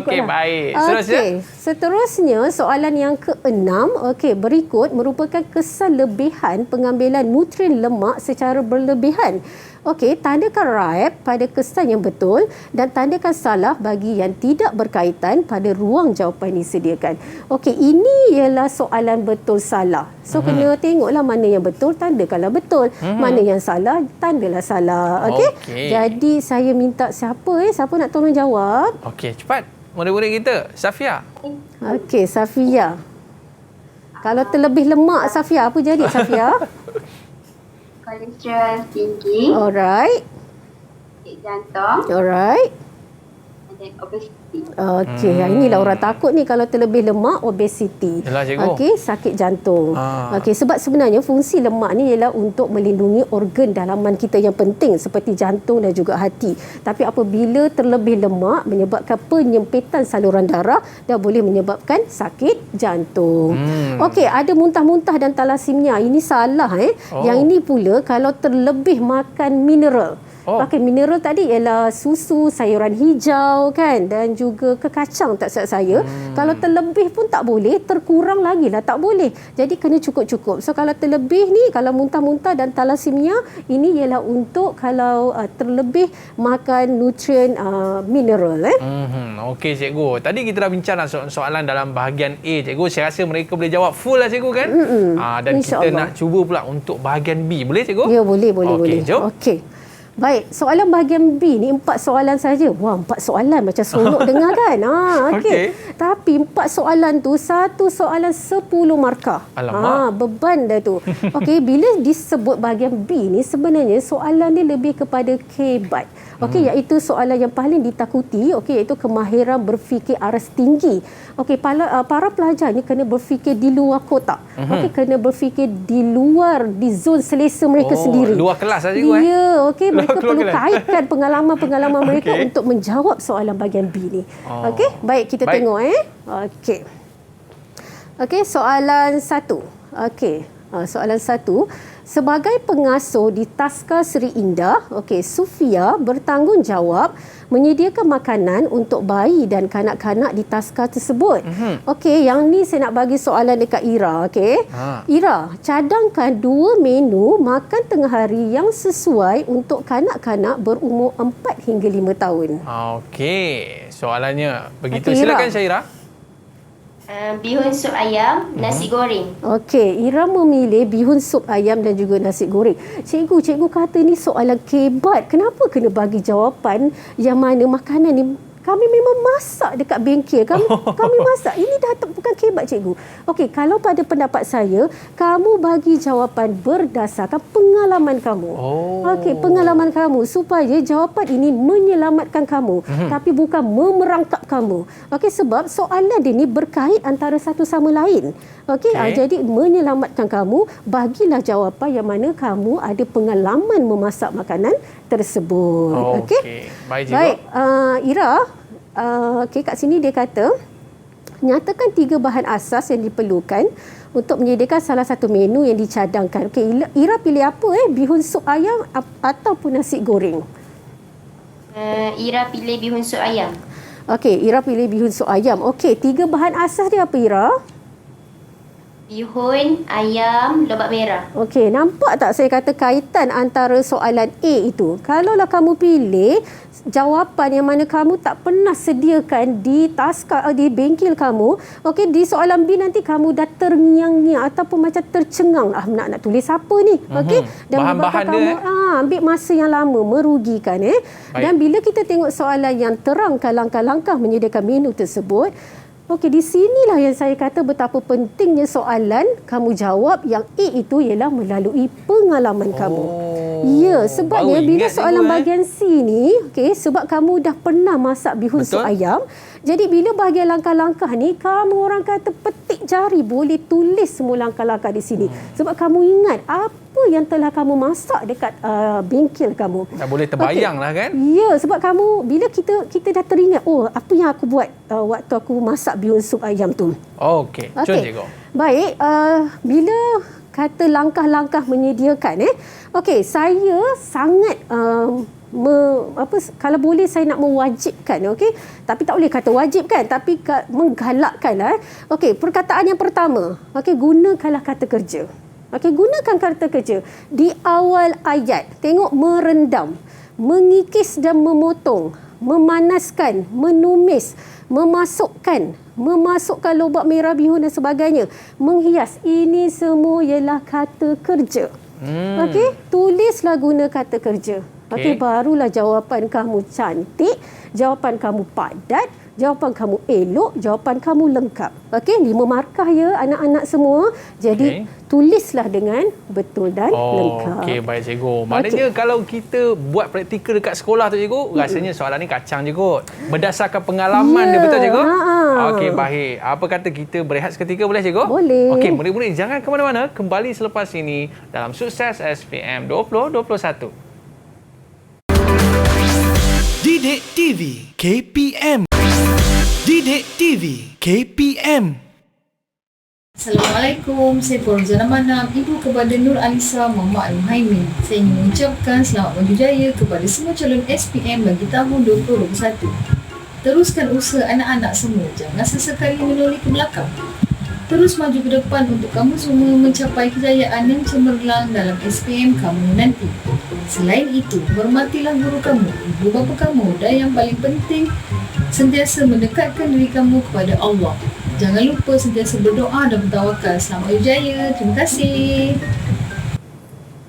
Okey, baik. Okey, seterusnya soalan yang ke-6. Okey, berikut merupakan kesan lebihan pengambilan nutrien lemak secara berlebihan. Okey, tandakan right pada kesan yang betul dan tandakan salah bagi yang tidak berkaitan pada ruang jawapan disediakan. Okey, ini ialah soalan betul salah. So, kena tengoklah mana yang betul, tandakanlah betul. Mana yang salah, tandalah salah. Okey? Jadi, saya minta siapa nak tolong jawab? Okey, cepat. Murid-murid kita. Safia. Okey, Safia. Kalau terlebih lemak, Safia, apa jadi Safia? Kolesterol tinggi, Alright. sakit jantung Alright. dan obesiti. Okey, inilah orang takut ni kalau terlebih lemak, obesiti. Yalah, cikgu. Okey, sakit jantung. Okey, sebab sebenarnya fungsi lemak ni ialah untuk melindungi organ dalaman kita yang penting seperti jantung dan juga hati. Tapi apabila terlebih lemak menyebabkan penyempitan saluran darah dan boleh menyebabkan sakit jantung. Okey, ada muntah-muntah dan thalassemia. Ini salah Yang ini pula kalau terlebih makan mineral. Okey, mineral tadi ialah susu, sayuran hijau kan dan juga kekacang tak silap saya. Kalau terlebih pun tak boleh, terkurang lagi lah tak boleh. Jadi kena cukup-cukup. So kalau terlebih ni, kalau muntah-muntah dan thalassemia, ini ialah untuk kalau terlebih makan nutrien mineral Okey, cikgu. Tadi kita dah bincang soalan dalam bahagian A, cikgu. Saya rasa mereka boleh jawab full lah, cikgu kan? Dan kita nak cuba pula untuk bahagian B. Boleh, cikgu? Ya, boleh. Okey, jom. Okey. Baik, soalan bahagian B ni 4 soalan saja. Wah, 4 soalan macam seronok dengar kan? Okey. Tapi 4 soalan tu, satu soalan 10 markah. Alamak. Beban dah tu. Okey, bila disebut bahagian B ni sebenarnya soalan ni lebih kepada kebat. Okey, iaitu soalan yang paling ditakuti, okey, iaitu kemahiran berfikir aras tinggi. Okey, para pelajar ni kena berfikir di luar kotak. Okey, kena berfikir di luar, di zon selesa mereka sendiri. Luar kelas lah, cikgu. Ya, okey, mereka perlu kaitkan pengalaman-pengalaman mereka untuk menjawab soalan bahagian B ni. Okey, baik, kita tengok Okey. Okey, soalan 1. Okey, soalan 1. Sebagai pengasuh di Taska Seri Indah, okey, Sufia bertanggungjawab menyediakan makanan untuk bayi dan kanak-kanak di Taska tersebut. Okey, yang ni saya nak bagi soalan dekat Ira, okey. Ira, cadangkan 2 menu makan tengah hari yang sesuai untuk kanak-kanak berumur 4 hingga 5 tahun. Okey, soalannya begitu. Okey, Silakan, Ira. Syaira. Bihun sup ayam, nasi goreng. Okey, Ira memilih bihun sup ayam dan juga nasi goreng. Cikgu kata ni soalan kebat. Kenapa kena bagi jawapan yang mana makanan ni kami memang masak dekat bengkel. Kami masak. Ini dah bukan kebat, cikgu. Okey, kalau pada pendapat saya, kamu bagi jawapan berdasarkan pengalaman kamu. Okey, pengalaman kamu supaya jawapan ini menyelamatkan kamu, tapi bukan memerangkap kamu. Okey, sebab soalan dia ni berkait antara satu sama lain. Okey, jadi menyelamatkan kamu, bagilah jawapan yang mana kamu ada pengalaman memasak makanan tersebut. Okey. Baik, cikgu. Baik, Ira, okey, kat sini dia kata nyatakan 3 bahan asas yang diperlukan untuk menyediakan salah satu menu yang dicadangkan. Okey, Ira pilih apa bihun sup ayam ataupun nasi goreng? Ira pilih bihun sup ayam. Okey, Ira pilih bihun sup ayam. Okey, 3 bahan asas dia apa, Ira? Bihun, ayam, lobak merah. Okey, nampak tak saya kata kaitan antara soalan A itu? Kalaulah kamu pilih jawapan yang mana kamu tak pernah sediakan di taska di bengkel kamu, okey, di soalan B nanti kamu dah terngiang-ngiang ataupun macam tercengang, nak tulis apa ni? Okey, dan Bahan-bahan menyebabkan kamu ambil masa yang lama, merugikan. Dan bila kita tengok soalan yang terangkan langkah-langkah menyediakan menu tersebut, okey, di sinilah yang saya kata betapa pentingnya soalan kamu jawab yang A itu ialah melalui pengalaman kamu. Ya, sebabnya bila soalan bahagian C ni, okey, sebab kamu dah pernah masak bihun sup ayam, jadi bila bahagian langkah-langkah ni, kamu orang kata petik jari, boleh tulis semua langkah-langkah di sini. Sebab kamu ingat apa yang telah kamu masak dekat bengkel kamu. Tak boleh terbayang lah kan? Ya, sebab kamu, bila kita dah teringat, apa yang aku buat waktu aku masak bihun sup ayam tu. Okey, cun cikgu. Baik, bila kata langkah-langkah menyediakan, okey, saya sangat kalau boleh saya nak mewajibkan, okey, tapi tak boleh kata wajib kan, tapi menggalakkan lah. Okey, perkataan yang pertama, okey, gunakanlah kata kerja. Okey, gunakan kata kerja di awal ayat. Tengok, merendam, mengikis dan memotong, memanaskan, menumis, memasukkan lobak merah bihun dan sebagainya, menghias. Ini semua ialah kata kerja. Okey, tulislah guna kata kerja. Okey, barulah jawapan kamu cantik, jawapan kamu padat, jawapan kamu elok, jawapan kamu lengkap. Okey, 5 markah ya anak-anak semua. Jadi tulislah dengan betul dan lengkap. Okey, baik cikgu. Maknanya kalau kita buat praktikal dekat sekolah tu cikgu, rasanya soalan ni kacang je kot. Berdasarkan pengalaman dia, betul cikgu? Okey, baik. Apa kata kita berehat seketika, boleh cikgu? Boleh. Okey, murid-murid jangan ke mana-mana. Kembali selepas ini dalam Sukses SPM 2021. Didik TV KPM. Didik TV KPM. Assalamualaikum, saya Fauzana Manam, ibu kepada Nur Alisa Muhammad Al-Muhaimin. Saya ingin mengucapkan selamat maju jaya kepada semua calon SPM bagi tahun 2021. Teruskan usaha anak-anak semua, jangan sesekali menoleh ke belakang. Terus maju ke depan untuk kamu semua mencapai kejayaan yang cemerlang dalam SPM kamu nanti. Selain itu, hormatilah guru kamu, ibu bapa kamu, dan yang paling penting, sentiasa mendekatkan diri kamu kepada Allah. Jangan lupa sentiasa berdoa dan bertawakal. Selamat berjaya. Terima kasih.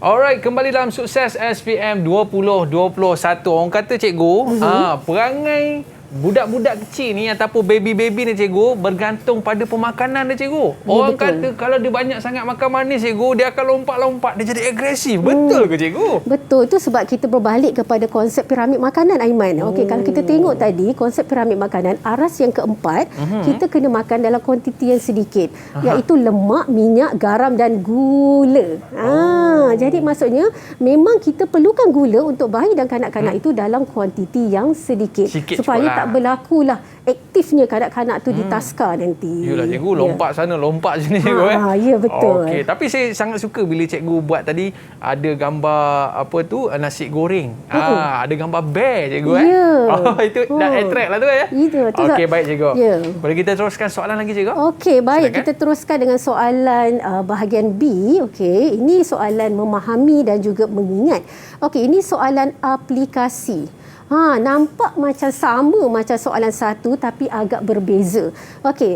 Alright, kembali dalam Sukses SPM 2021. Orang kata cikgu, perangai budak-budak kecil ni ataupun baby-baby ni cikgu bergantung pada pemakanan dia cikgu. Orang kata kalau dia banyak sangat makan manis cikgu, dia akan lompat-lompat, dia jadi agresif. Betul ke cikgu? Betul. Itu sebab kita berbalik kepada konsep piramid makanan, Aiman. Okey, kalau kita tengok tadi konsep piramid makanan, aras yang keempat, kita kena makan dalam kuantiti yang sedikit, iaitu lemak, minyak, garam dan gula. Jadi maksudnya memang kita perlukan gula untuk bayi dan kanak-kanak itu dalam kuantiti yang sedikit supaya tak berlakulah aktifnya kanak-kanak tu di taska nanti. Yalah cikgu, lompat sana, lompat sini cikgu. Ya, betul. Okey, tapi saya sangat suka bila cikgu buat tadi ada gambar apa tu, nasi goreng. Ada gambar bear cikgu itu dah attract lah tu ya. Okey, baik cikgu. Boleh kita teruskan soalan lagi cikgu? Okey, baik. Silakan. Kita teruskan dengan soalan bahagian B. Okey, ini soalan memahami dan juga mengingat. Okey, ini soalan aplikasi. Nampak macam sama macam soalan satu tapi agak berbeza. Okey,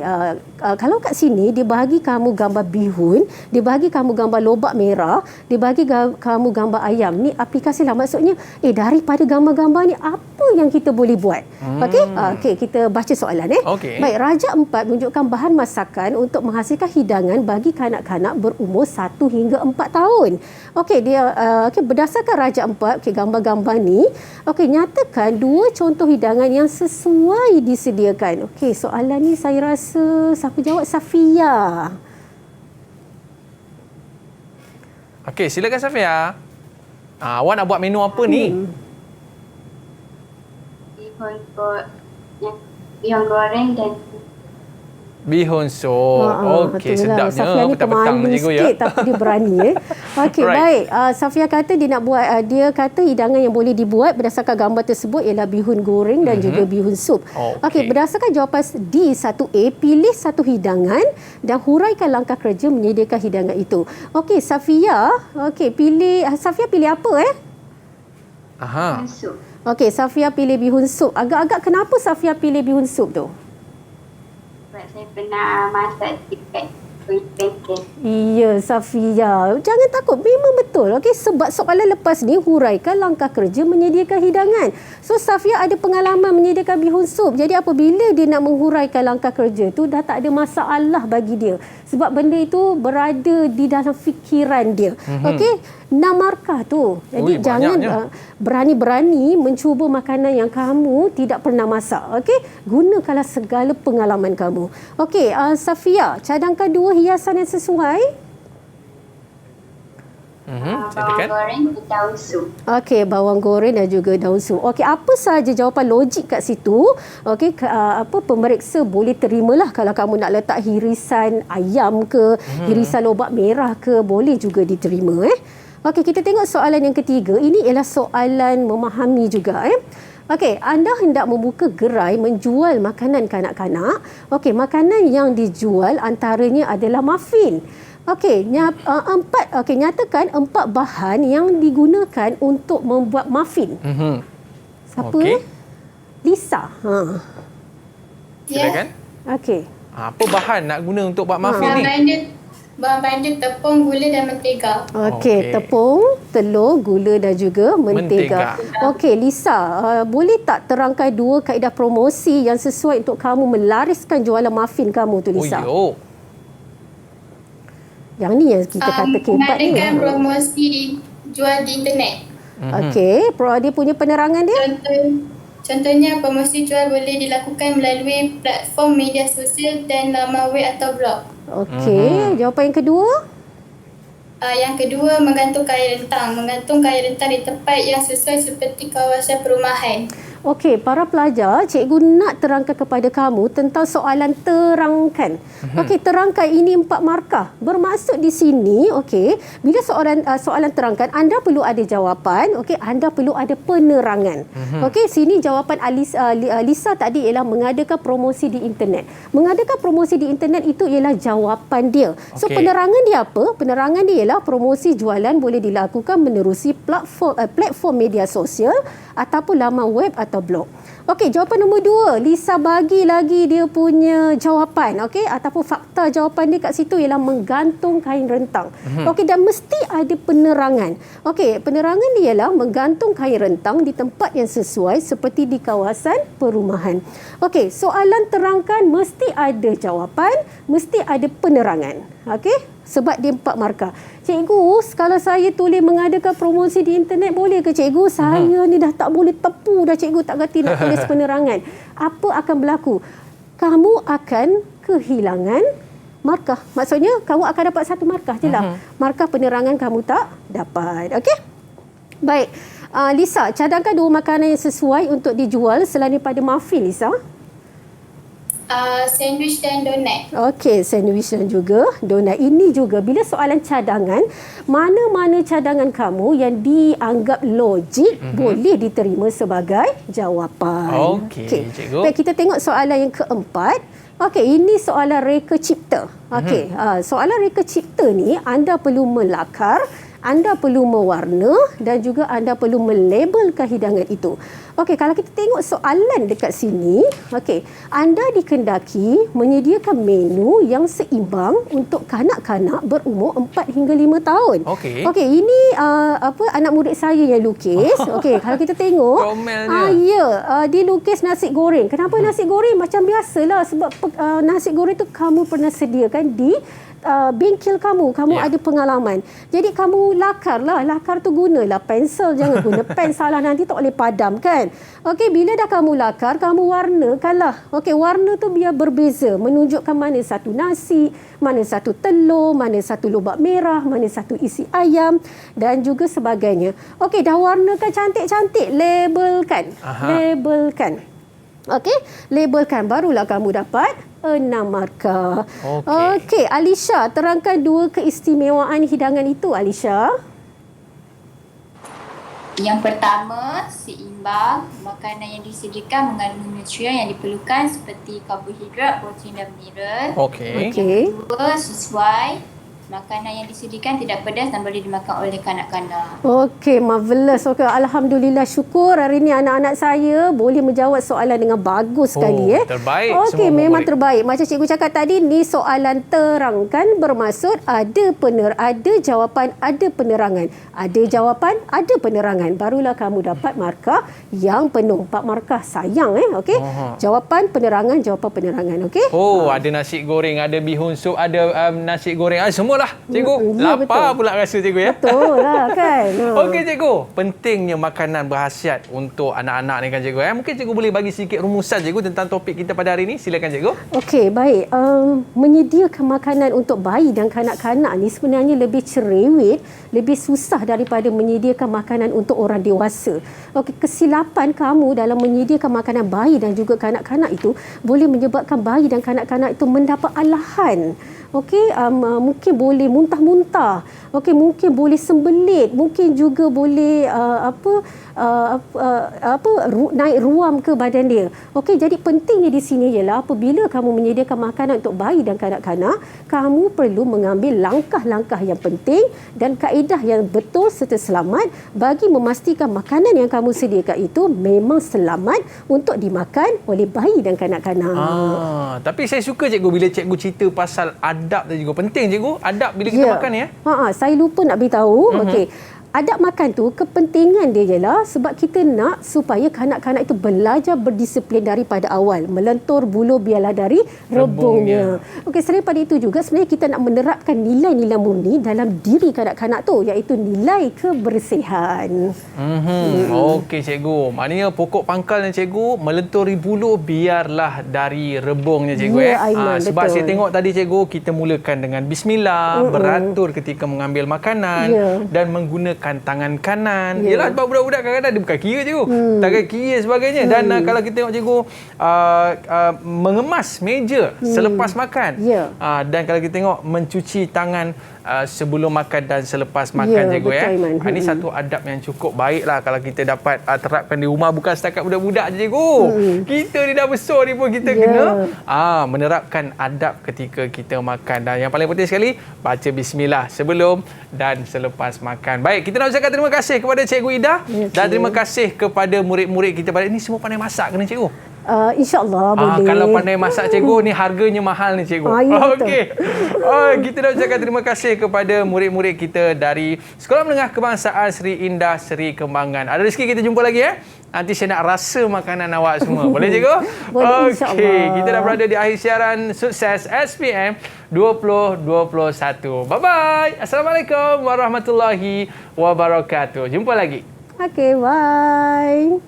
kalau kat sini dia bagi kamu gambar bihun, dia bagi kamu gambar lobak merah, dia bagi kamu gambar ayam. Ni aplikasi lah, maksudnya daripada gambar-gambar ni apa yang kita boleh buat? Okey, kita baca soalan Baik, Raja 4 menunjukkan bahan masakan untuk menghasilkan hidangan bagi kanak-kanak berumur 1 hingga 4 tahun. Okey, dia berdasarkan Raja 4, gambar-gambar ni, nyatakan 2 contoh hidangan yang sesuai disediakan. Okey, soalan ni saya rasa siapa jawab? Safia. Okey, silakan Safia. Awak nak buat menu apa ni? Bihun goreng dan bihun sup. Okey, sedapnya. Safia ni petang-petang pemalu cikgu sikit tapi dia berani Okey, baik. Safia kata dia nak buat, dia kata hidangan yang boleh dibuat berdasarkan gambar tersebut ialah bihun goreng dan juga bihun sup. Okey, berdasarkan jawapan D 1A, pilih satu hidangan dan huraikan langkah kerja menyediakan hidangan itu. Okey, Safia pilih apa Aha. Sup. Okey, Safia pilih bihun sup. Agak-agak kenapa Safia pilih bihun sup tu? Sebab saya pernah masak dekat pancake. Ya, Safia. Jangan takut. Memang betul. Okey, sebab soalan lepas ni huraikan langkah kerja menyediakan hidangan. So, Safia ada pengalaman menyediakan bihun sup. Jadi, apabila dia nak menghuraikan langkah kerja tu, dah tak ada masalah bagi dia. Sebab benda itu berada di dalam fikiran dia. Okey, 6 markah tu. Jadi, jangan berani-berani mencuba makanan yang kamu tidak pernah masak. Okey, gunakanlah segala pengalaman kamu. Okey, Safia, cadangkan 2 hiasan yang sesuai. Bawang goreng dan daun sup. Okey, bawang goreng dan juga daun sup. Okey, apa sahaja jawapan logik kat situ? Okey, pemeriksa boleh terimalah kalau kamu nak letak hirisan ayam ke, hirisan lobak merah ke, boleh juga diterima. Okey, kita tengok soalan yang ketiga. Ini ialah soalan memahami juga. Okey, anda hendak membuka gerai menjual makanan kanak-kanak. Okey, makanan yang dijual antaranya adalah muffin. Okey, nyatakan 4 bahan yang digunakan untuk membuat muffin. Siapa? Lisa. Silakan. Okey. Apa bahan nak guna untuk buat muffin ni? Bahan dia tepung, gula dan mentega. Okey, tepung, telur, gula dan juga mentega. Okey, Lisa, boleh tak terangkan 2 kaedah promosi yang sesuai untuk kamu melariskan jualan muffin kamu tu, Lisa? Yang ni yang kita kata keempat ni. Mengadakan promosi jual di internet. Okey, dia punya penerangan dia? Contohnya, promosi jual boleh dilakukan melalui platform media sosial dan laman web atau blog. Okey, jawapan yang kedua? Yang kedua, menggantung kaya rentang. Menggantung kaya rentang di tempat yang sesuai seperti kawasan perumahan. Okey, para pelajar, cikgu nak terangkan kepada kamu tentang soalan terangkan. Okey, terangkan ini 4 markah. Bermaksud di sini, okey, bila soalan terangkan, anda perlu ada jawapan, okey, anda perlu ada penerangan. Okey, sini jawapan Lisa tadi ialah mengadakan promosi di internet. Mengadakan promosi di internet itu ialah jawapan dia. So, penerangan dia apa? Penerangan dia ialah promosi jualan boleh dilakukan menerusi platform media sosial ataupun laman web atau blog. Okey, jawapan nombor 2. Lisa bagi lagi dia punya jawapan, okey, ataupun fakta jawapan dia kat situ ialah menggantung kain rentang. Okey, dan mesti ada penerangan. Okey, penerangan dia ialah menggantung kain rentang di tempat yang sesuai seperti di kawasan perumahan. Okey, soalan terangkan mesti ada jawapan, mesti ada penerangan. Okey, sebab dia 4 markah. Cikgu, kalau saya tulis mengadakan promosi di internet, boleh ke cikgu? Saya ni dah tak boleh tepu dah cikgu, tak kerti nak tulis penerangan. Apa akan berlaku? Kamu akan kehilangan markah. Maksudnya, kamu akan dapat 1 markah je lah. Markah penerangan kamu tak dapat. Okey? Baik. Lisa, cadangkan 2 makanan yang sesuai untuk dijual selain daripada muffin, Lisa. Sandwich dan donat. Okey, sandwich dan juga donat. Ini juga bila soalan cadangan, mana-mana cadangan kamu yang dianggap logik boleh diterima sebagai jawapan. Okey, cikgu. Baik, kita tengok soalan yang keempat. Okey, ini soalan reka cipta. Okey, soalan reka cipta ni anda perlu melakar, anda perlu mewarna dan juga anda perlu melabelkan hidangan itu. Okey, kalau kita tengok soalan dekat sini, okey, anda dikendaki menyediakan menu yang seimbang untuk kanak-kanak berumur 4 hingga 5 tahun. Okey. Okey, ini anak murid saya yang lukis. Okey, kalau kita tengok, dia lukis nasi goreng. Kenapa nasi goreng? Macam biasalah sebab nasi goreng tu kamu pernah sediakan di bengkel kamu ada pengalaman. Jadi kamu lakarlah. Lakar tu gunalah pensel, jangan guna pen, salah nanti tak boleh padam kan. Okey, bila dah kamu lakar, kamu warnakanlah. Okey, warna tu biar berbeza, menunjukkan mana satu nasi, mana satu telur, mana satu lobak merah, mana satu isi ayam dan juga sebagainya. Okey, dah warnakan cantik-cantik, labelkan. Labelkan. Okey, labelkan, barulah kamu dapat 6 markah. Okey, Alisha, terangkan 2 keistimewaan hidangan itu, Alisha. Yang pertama, seimbang. Makanan yang disediakan mengandung nutrien yang diperlukan seperti karbohidrat, protein dan mineral. Okey. Yang kedua, sesuai. Makanan yang disediakan tidak pedas dan boleh dimakan oleh kanak-kanak. Okey, marvelous. Okey, alhamdulillah, syukur hari ini anak-anak saya boleh menjawab soalan dengan bagus sekali. Terbaik. Okey, memang terbaik. Macam cikgu cakap tadi, ni soalan terangkan bermaksud ada jawapan, ada penerangan. Ada jawapan, ada penerangan. Barulah kamu dapat markah yang penuh. 4 markah. Sayang okey. Jawapan, penerangan, jawapan, penerangan. Okey. Ada nasi goreng, ada bihun sup, ada nasi goreng. Semua lah, cikgu. Lapar pula rasa cikgu ya. Betul lah kan. Okey cikgu, pentingnya makanan berkhasiat untuk anak-anak ni kan cikgu. Mungkin cikgu boleh bagi sedikit rumusan cikgu tentang topik kita pada hari ini. Silakan cikgu. Okey, baik. Menyediakan makanan untuk bayi dan kanak-kanak ni sebenarnya lebih cerewet, lebih susah daripada menyediakan makanan untuk orang dewasa. Okey, kesilapan kamu dalam menyediakan makanan bayi dan juga kanak-kanak itu boleh menyebabkan bayi dan kanak-kanak itu mendapat alahan. Okey, mungkin boleh muntah-muntah. Okey, mungkin boleh sembelit, mungkin juga boleh naik ruam ke badan dia. Okey, jadi pentingnya di sini ialah apabila kamu menyediakan makanan untuk bayi dan kanak-kanak, kamu perlu mengambil langkah-langkah yang penting dan kaedah yang betul serta selamat bagi memastikan makanan yang kamu sediakan itu memang selamat untuk dimakan oleh bayi dan kanak-kanak. Tapi saya suka cikgu bila cikgu cerita pasal adab tu cikgu. Penting cikgu, adab bila kita makan ya. Saya lupa nak beritahu. Okey. Adab makan tu kepentingan dia ialah sebab kita nak supaya kanak-kanak itu belajar berdisiplin daripada awal. Melentur bulu biarlah dari rebungnya. Okey, selain pada itu juga sebenarnya kita nak menerapkan nilai-nilai murni dalam diri kanak-kanak tu, iaitu nilai kebersihan. Okey cikgu. Maknanya pokok pangkalnya cikgu, melenturi bulu biarlah dari rebungnya cikgu. Sebab saya tengok tadi cikgu, kita mulakan dengan bismillah, beratur ketika mengambil makanan dan menggunakan tangan kanan. Yalah, sebab budak-budak kadang-kadang dia bukan kira cikgu. Tangan kiri sebagainya. Dan kalau kita tengok cikgu mengemas meja selepas makan. Dan kalau kita tengok mencuci tangan sebelum makan dan selepas makan cikgu ini satu adab yang cukup baiklah kalau kita dapat terapkan di rumah, bukan setakat budak-budak je cikgu. Kita ni dah besar ni pun kita kena menerapkan adab ketika kita makan. Dan yang paling penting sekali, baca bismillah sebelum dan selepas makan. Baik, kita nak ucapkan terima kasih kepada Cikgu Ida dan terima kasih kepada murid-murid kita pada ini. Semua pandai masak kena cikgu? InsyaAllah boleh. Kalau pandai masak cikgu ni harganya mahal ni cikgu. Okey. Kita nak ucapkan terima kasih kepada murid-murid kita dari Sekolah Menengah Kebangsaan Seri Indah Seri Kembangan. Ada rezeki kita jumpa lagi Nanti saya nak rasa makanan awak semua. Boleh cikgu? Boleh, okey. Kita dah berada di akhir siaran Sukses SPM 2021. Bye-bye. Assalamualaikum warahmatullahi wabarakatuh. Jumpa lagi. Okey, bye.